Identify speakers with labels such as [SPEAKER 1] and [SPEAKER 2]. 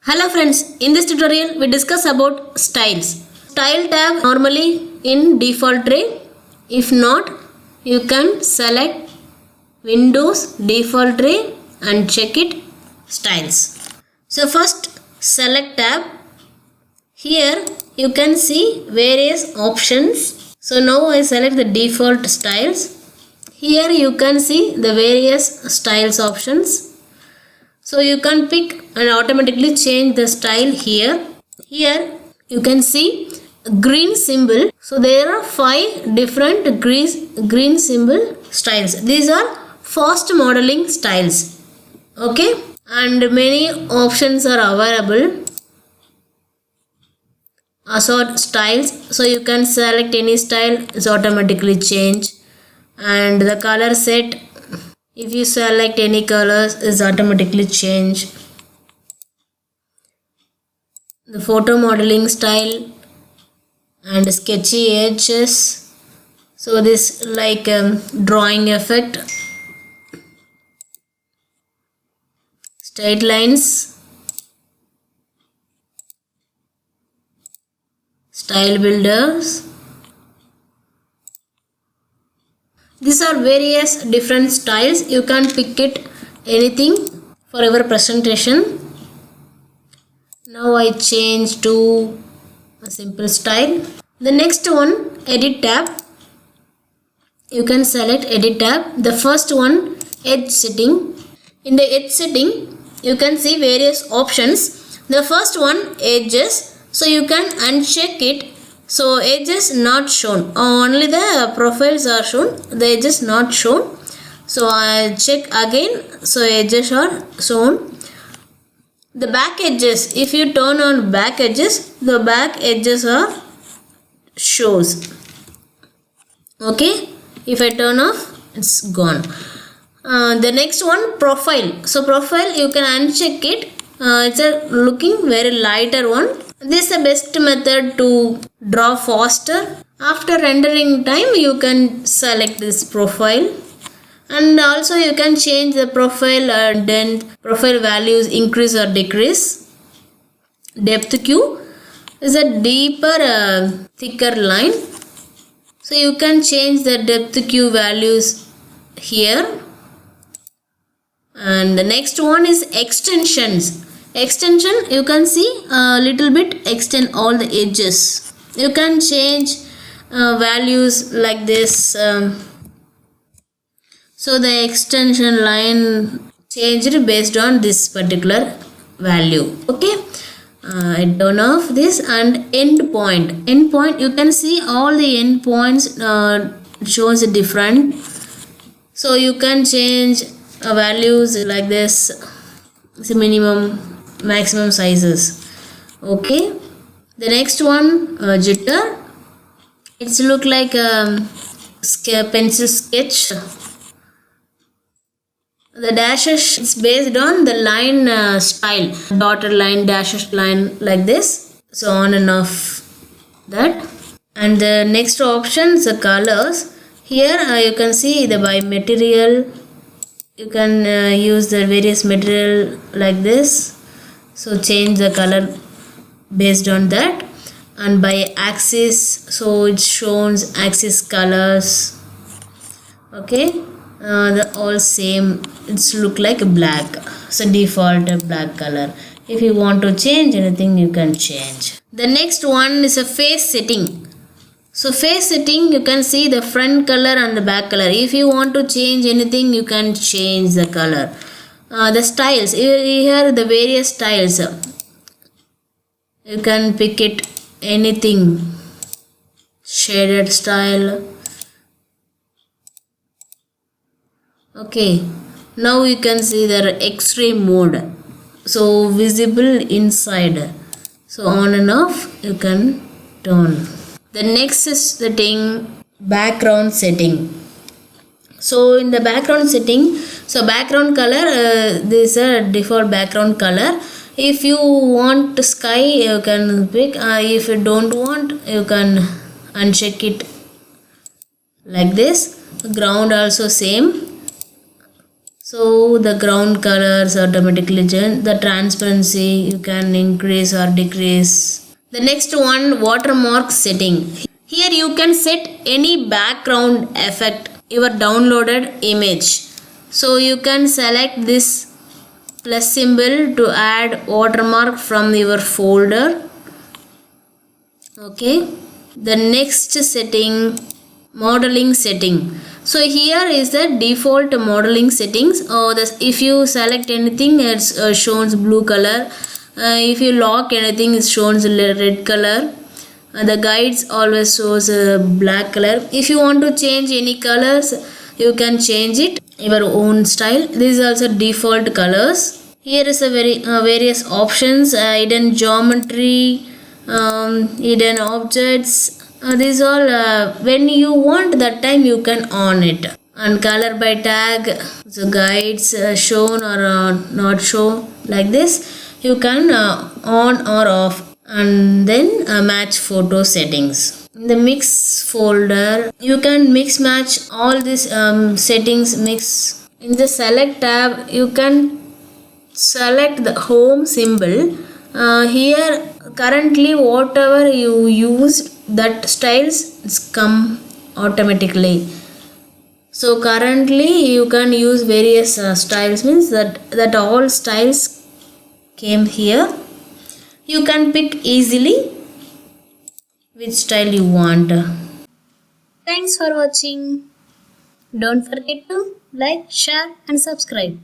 [SPEAKER 1] Hello friends, in this tutorial we discuss about styles. Style tab normally in default tray. If not, you can select Windows default tray and check it styles. So first select tab. Here you can see various options. So now I select the default styles. Here you can see the various styles options. So you can pick and automatically change the style here. Here you can see green symbol. So there are 5 different green symbol styles. These are fast modeling styles. Okay, and many options are available. Assort styles. So you can select any style, it's automatically change. And the color set, if you select any colors, is automatically change. The photo modeling style and sketchy edges. So this like drawing effect. Straight lines. Style builders. These are various different styles. You can pick it anything for your presentation. Now I change to a simple style. The next one, edit tab. You can select edit tab. The first one, edge setting. In the edge setting, you can see various options. The first one, edges. So you can uncheck it. So edges not shown, only the profiles are shown, the edges not shown. So I check again, so edges are shown. The back edges, if you turn on back edges, the back edges are shows. Okay, if I turn off, it's gone. The next one, profile. So profile you can uncheck it. It's a looking very lighter one. This is the best method to draw faster. After rendering time, you can select this profile. And also you can change the profile and then profile values increase or decrease. Depth Q is a deeper, thicker line. So you can change the depth Q values here. And the next one is extensions. Extension, you can see a little bit extend all the edges. You can change values like this. So the extension line changed based on this particular value. Okay, I turn off this. And end point. End point, you can see all the end points shows different. So you can change values like this. It's a minimum, maximum sizes. Okay, the next one, jitter. It's look like a pencil sketch. The dashes is based on the line style, dotted line, dashes line like this. So on and off that. And the next option, the colors. Here you can see the by material. You can use the various material like this. So change the color based on that. And by axis, so it shows axis colors. Okay, the all same. It's look like black. So default black color. If you want to change anything, you can change. The next one is a face setting. So face setting, you can see the front color and the back color. If you want to change anything, you can change the color. The styles, here the various styles. You can pick it anything. Shaded style. Okay, now you can see the X-ray mode. So visible inside. So on and off you can turn. The next is setting, background setting. So in the background setting, so background color, this is a default background color. If you want sky, you can pick. If you don't want, you can uncheck it like this. Ground also same. So the ground colors automatically change. The transparency you can increase or decrease. The next one, watermark setting. Here you can set any background effect your downloaded image. So you can select this plus symbol to add watermark from your folder. Okay. The next setting, modeling setting. So here is the default modeling settings. If you select anything, it's shows blue color. If you lock anything, it shows red color. The guides always shows black color. If you want to change any colors, you can change it your own style. This is also default colors. Here is a various options, hidden geometry, hidden objects. These all when you want that time you can on it. And color by tag, so guides shown or not show like this. You can on or off, and then match photo settings. In the mix folder, you can mix match all these settings mix. In the select tab, you can select the home symbol. Here currently whatever you used, that styles come automatically. So currently you can use various styles, means that all styles came here. You can pick easily which style you want. Thanks for watching. Don't forget to like, share and subscribe.